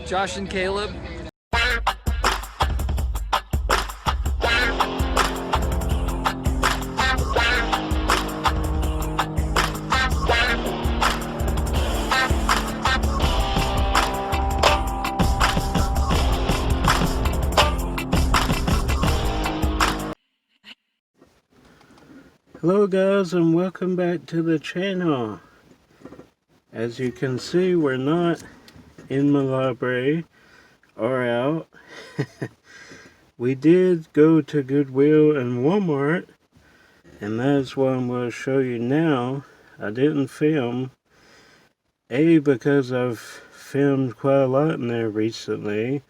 Josh and Caleb. Hello guys, and welcome back to the channel. As you can see, we're not in the library or out. We did go to Goodwill and Walmart, and that's what I'm going to show you now. I didn't film, A, because I've filmed quite a lot in there recently,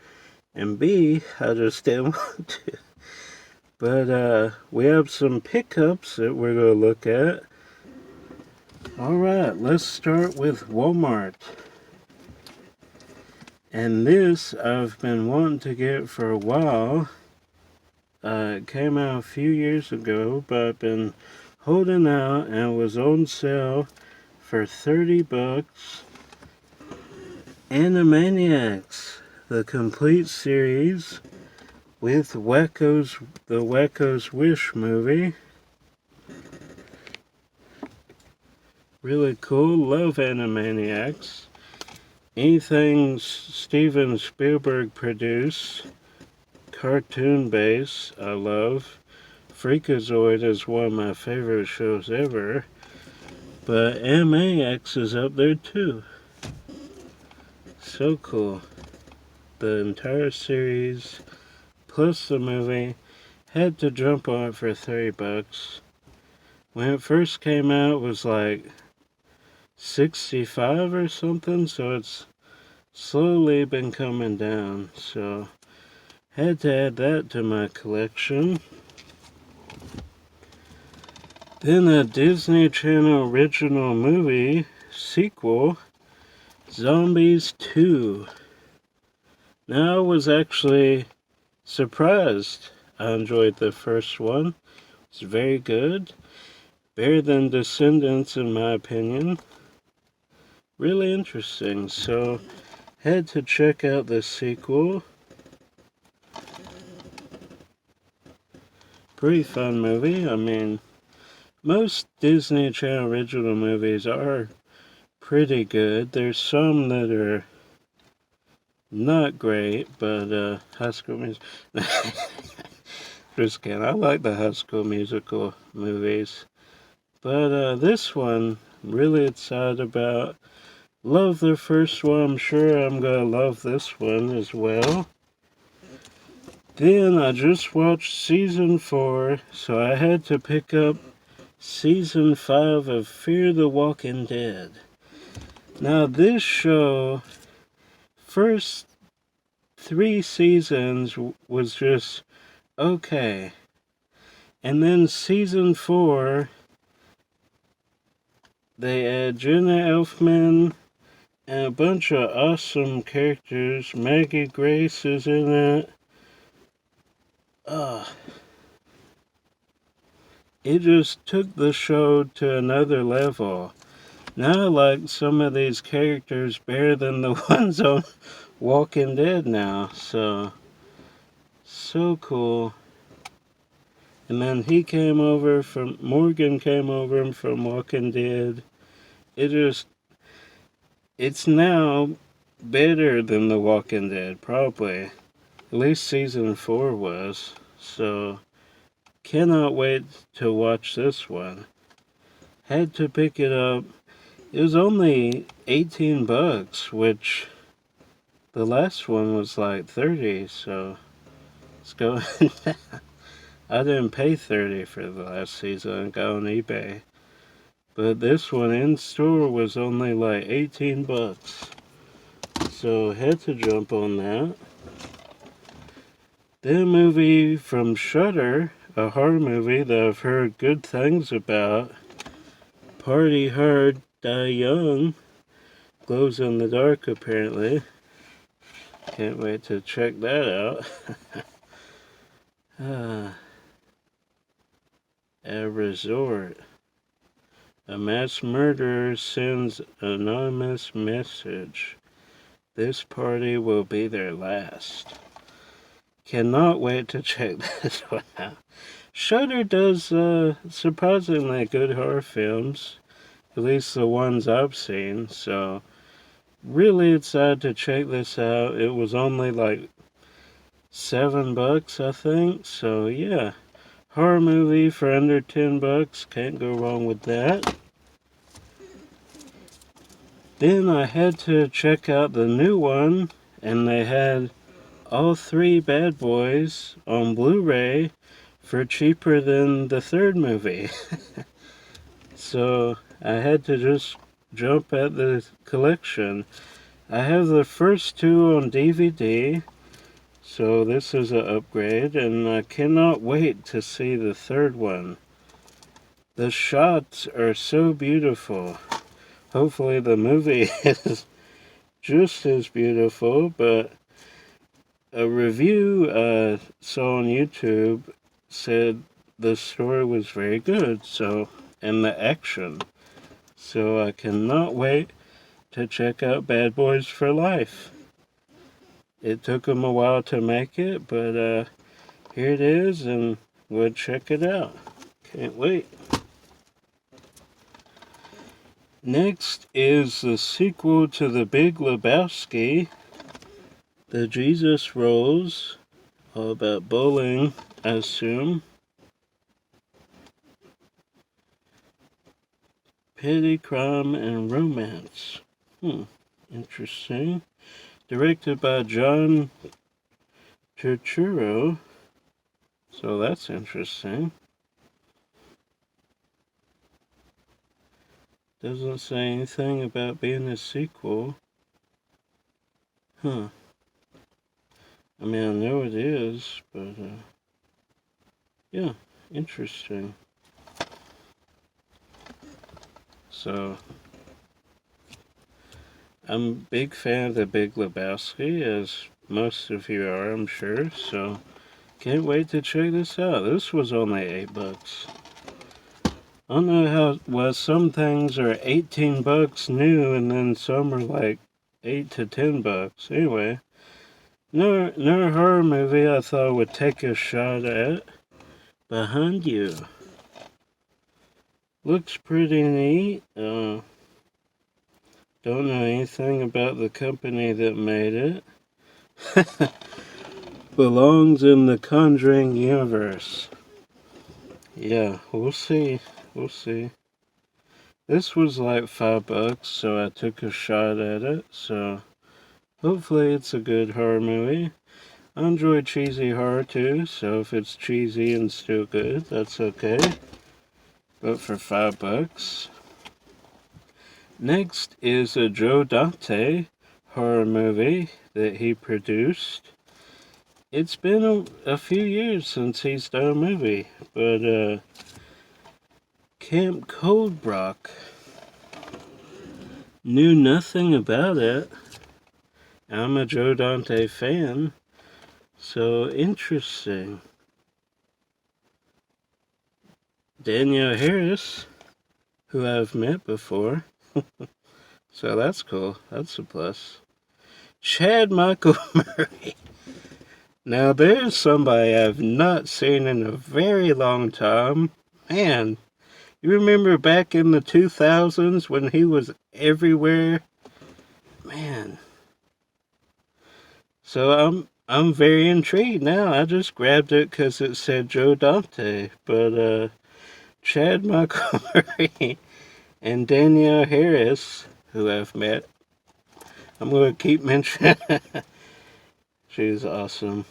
and B, I just didn't want to. But we have some pickups that we're going to look at. Alright, let's start with Walmart. And this I've been wanting to get for a while. It came out a few years ago, but I've been holding out, and it was on sale for 30 bucks. Animaniacs, the complete series with the Wacko's Wish movie. Really cool, love Animaniacs. Anything Steven Spielberg produced, cartoon base, I love. Freakazoid is one of my favorite shows ever. But Animaniacs is up there too. So cool. The entire series, plus the movie, had to jump on it for 30 bucks. When it first came out, it was like 65 or something, so it's slowly been coming down, so had to add that to my collection. Then a Disney Channel original movie sequel, Zombies 2. Now I was actually surprised. I enjoyed the first one. It's very good. Better than Descendants in my opinion. Really interesting, so had to check out the sequel. Pretty fun movie. I mean, most Disney Channel original movies are pretty good. There's some that are not great, but High School Musical. Just kidding. I like the High School Musical movies. But this one, really excited about. Love the first one. I'm sure I'm gonna love this one as well. Then I just watched season 4, so I had to pick up season 5 of Fear the Walking Dead. Now this show, first 3 seasons was just okay. And then season 4, they add Jenna Elfman and a bunch of awesome characters. Maggie Grace is in it. It just took the show to another level. Now I like some of these characters better than the ones on Walking Dead now. So cool. And then Morgan came over from Walking Dead. It's now better than The Walking Dead, probably. At least season 4 was. So, cannot wait to watch this one. Had to pick it up. It was only 18 bucks, which the last one was like 30, so it's going down. I didn't pay 30 for the last season. I got on eBay. But this one in store was only like 18 bucks. So had to jump on that. Then a movie from Shudder, a horror movie that I've heard good things about. Party Hard, Die Young. Glows in the dark apparently. Can't wait to check that out. A resort. A mass murderer sends anonymous message. This party will be their last. Cannot wait to check this one out. Shudder does surprisingly good horror films, at least the ones I've seen, so really excited to check this out. It was only like $7, I think, so yeah. Horror movie for under $10, can't go wrong with that. Then I had to check out the new one, and they had all three bad boys on Blu-ray for cheaper than the third movie. So I had to just jump at the collection. I have the first two on DVD, so this is an upgrade, and I cannot wait to see the third one. The shots are so beautiful. Hopefully the movie is just as beautiful, but a review I saw on YouTube said the story was very good, and the action. So I cannot wait to check out Bad Boys for Life. It took them a while to make it, but here it is, and we'll check it out. Can't wait. Next is the sequel to the Big Lebowski, The Jesus Rolls, all about bowling, I assume. Petty crime and romance. Interesting. Directed by John Turturro. So that's interesting. Doesn't say anything about being a sequel. I mean, I know it is, but yeah, interesting. So, I'm a big fan of the Big Lebowski, as most of you are, I'm sure, so can't wait to check this out. This was only $8. I don't know how, some things are $18 new, and then some are like $8 to $10. Anyway, no horror movie I thought I would take a shot at. Behind You. Looks pretty neat. Don't know anything about the company that made it. Belongs in the Conjuring universe. Yeah, we'll see. We'll see. This was like $5, so I took a shot at it. So hopefully it's a good horror movie. I enjoy cheesy horror too, so if it's cheesy and still good, that's okay. But for $5. Next is a Joe Dante horror movie that he produced. It's been a few years since he's done a movie, but Camp Coldbrook. Knew nothing about it. I'm a Joe Dante fan, so interesting. Danielle Harris, who I've met before. So that's cool. That's a plus. Chad Michael Murray. Now there's somebody I've not seen in a very long time. Man, you remember back in the 2000s when he was everywhere? Man. So I'm very intrigued now. I just grabbed it because it said Joe Dante. But Chad Michael Murray and Danielle Harris, who I've met. I'm going to keep mentioning. She's awesome.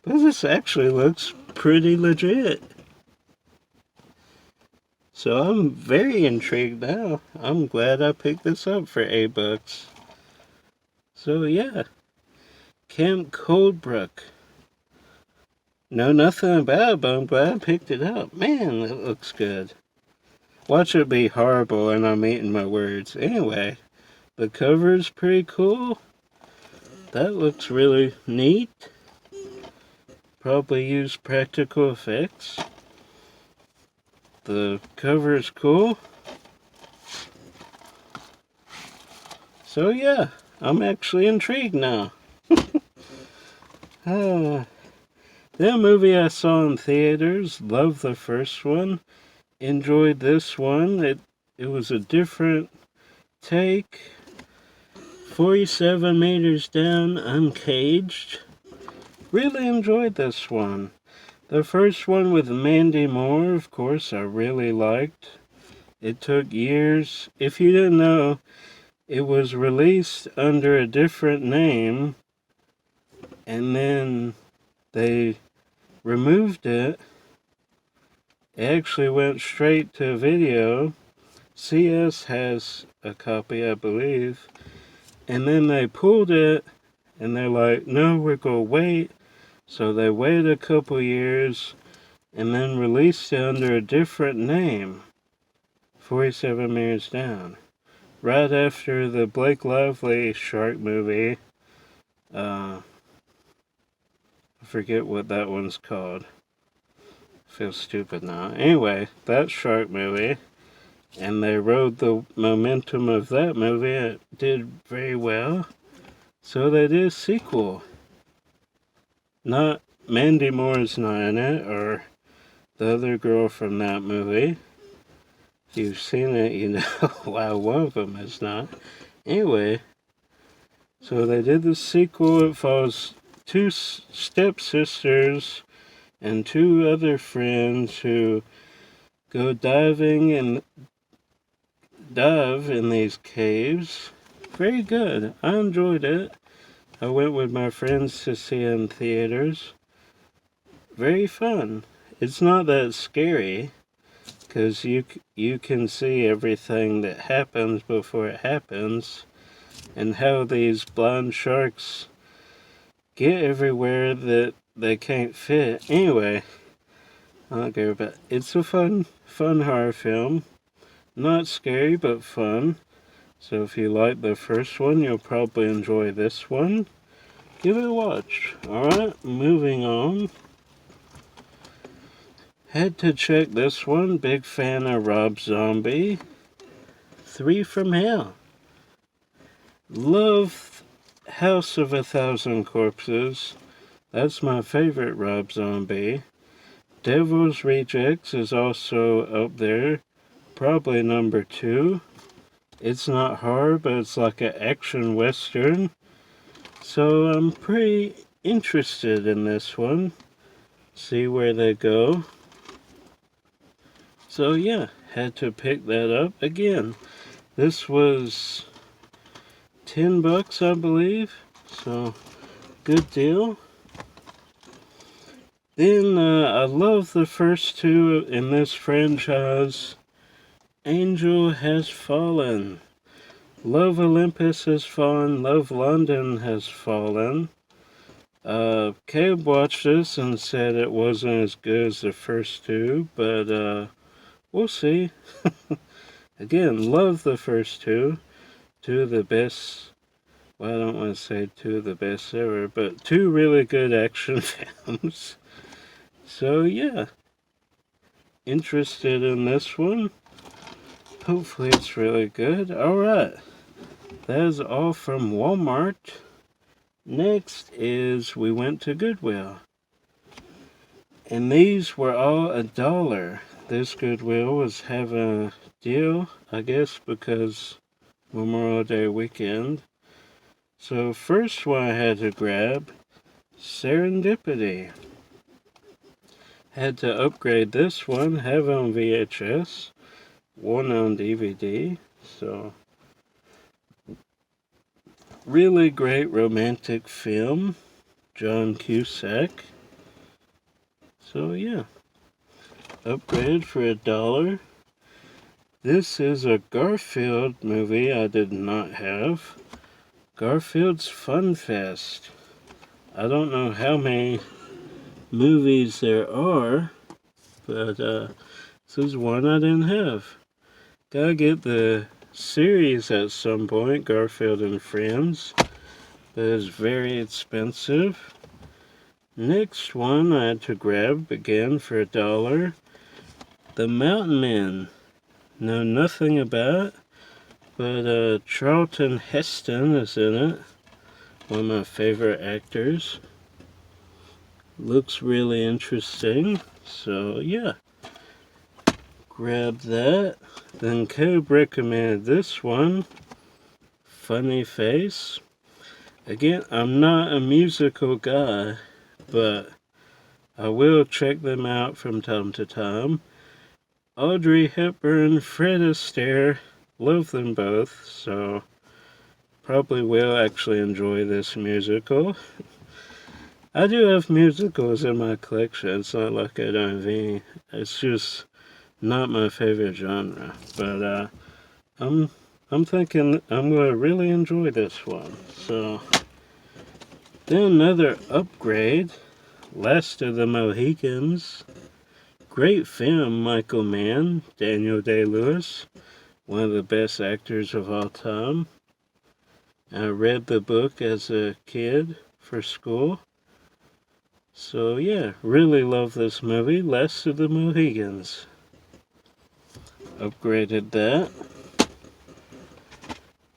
But this actually looks pretty legit. So I'm very intrigued now. I'm glad I picked this up for $8. So yeah. Camp Coldbrook. Know nothing about it, but I'm glad I picked it up. Man, it looks good. Watch it be horrible and I'm eating my words. Anyway, the cover's pretty cool. That looks really neat. Probably use practical effects. The cover is cool. So yeah, I'm actually intrigued now. That movie I saw in theaters, loved the first one, enjoyed this one. It was a different take. 47 meters down, uncaged. Really enjoyed this one. The first one with Mandy Moore, of course, I really liked. It took years. If you didn't know, it was released under a different name, and then they removed it. It actually went straight to video. CS has a copy, I believe. And then they pulled it, and they're like, no, we're going to wait. So they waited a couple years, and then released it under a different name. 47 Meters Down. Right after the Blake Lively shark movie. I forget what that one's called. I feel stupid now. Anyway, that shark movie. And they rode the momentum of that movie. It did very well. So they did a sequel. Not Mandy Moore's not in it, or the other girl from that movie. If you've seen it, you know why one of them is not. Anyway, so they did the sequel. It follows two stepsisters and two other friends who go diving and dive in these caves. Very good. I enjoyed it. I went with my friends to see it in theaters. Very fun. It's not that scary, because you can see everything that happens before it happens, and how these blind sharks get everywhere that they can't fit. Anyway, I don't care about it. It's a fun horror film. Not scary, but fun. So if you like the first one, you'll probably enjoy this one. Give it a watch. Alright, moving on. Had to check this one. Big fan of Rob Zombie. 3 from Hell. Love House of a Thousand Corpses. That's my favorite Rob Zombie. Devil's Rejects is also up there. Probably number 2. It's not horror, but it's like an action western. So I'm pretty interested in this one. See where they go. So yeah, had to pick that up again. This was $10, I believe. So good deal. Then I love the first two in this franchise. Angel Has Fallen. Love Olympus Has Fallen. Love London Has Fallen. Caleb watched this and said it wasn't as good as the first two, but we'll see. Again, love the first two. Two of the best, well, I don't want to say two of the best ever, but two really good action films. So yeah, interested in this one. Hopefully it's really good. Alright, that is all from Walmart. Next is we went to Goodwill. And these were all $1. This Goodwill was having a deal, I guess, because Memorial Day weekend. So first one I had to grab, Serendipity. Had to upgrade this one, have it on VHS, one on DVD, so really great romantic film, John Cusack. So yeah, upgraded for $1. This is a Garfield movie I did not have. Garfield's Fun Fest. I don't know how many movies there are, but this is one I didn't have. Gotta get the series at some point, Garfield and Friends, but it's very expensive. Next one I had to grab, again for $1. The Mountain Men. Know nothing about, But Charlton Heston is in it. One of my favorite actors. Looks really interesting. So yeah. Grab that. Then Cobra Commander this one. Funny Face. Again, I'm not a musical guy, but I will check them out from time to time. Audrey Hepburn, Fred Astaire, love them both, so probably will actually enjoy this musical. I do have musicals in my collection. It's not like I don't have any. It's just not my favorite genre. But I'm thinking I'm gonna really enjoy this one. So then another upgrade, Last of the Mohicans. Great film, Michael Mann, Daniel Day-Lewis, one of the best actors of all time. I read the book as a kid for school. So yeah, really love this movie, Last of the Mohicans. Upgraded that.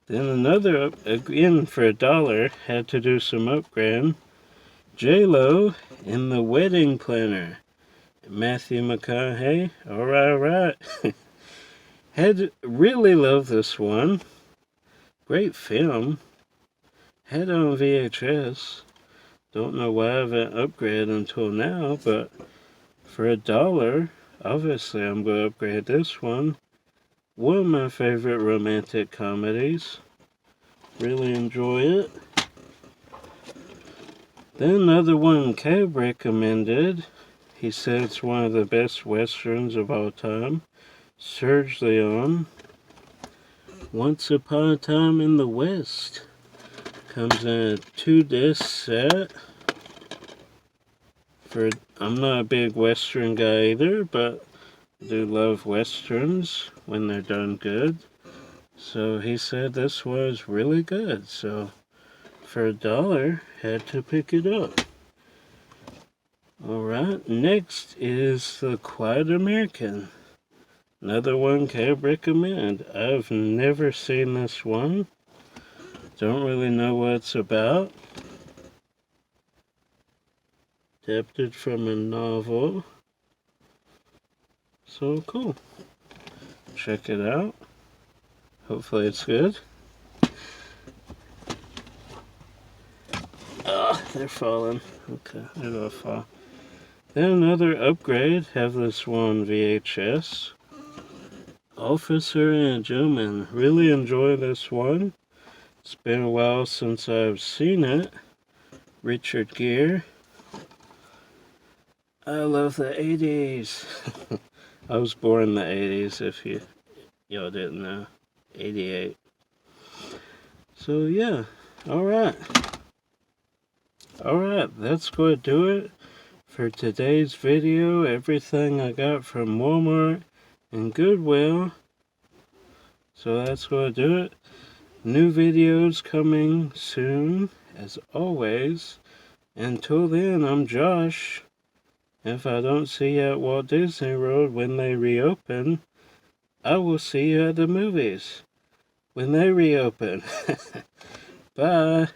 Then another, again for $1, had to do some upgrade. J-Lo in The Wedding Planner. Matthew McConaughey, alright. Had really loved this one. Great film. Had on VHS. Don't know why I haven't upgraded until now, but for $1, obviously I'm going to upgrade this one. One of my favorite romantic comedies. Really enjoy it. Then another one Cab recommended. He said it's one of the best westerns of all time. Serge Leone. Once Upon a Time in the West. Comes in a 2-disc set. I'm not a big western guy either, but I do love westerns when they're done good. So he said this was really good. So for $1, had to pick it up. Alright, next is The Quiet American. Another one Cab recommend. I've never seen this one. Don't really know what it's about. Adapted from a novel. So cool. Check it out. Hopefully it's good. Ah, they're falling. Okay, they're gonna fall. Then another upgrade. Have this one VHS. Officer and a Gentleman. Really enjoy this one. It's been a while since I've seen it. Richard Gere. I love the 80s. I was born in the 80s, if y'all didn't know. 88. So yeah, alright. Alright, that's going to do it for today's video. Everything I got from Walmart and Goodwill. So that's going to do it. New videos coming soon, as always. Until then, I'm Josh. If I don't see you at Walt Disney World when they reopen, I will see you at the movies when they reopen. Bye.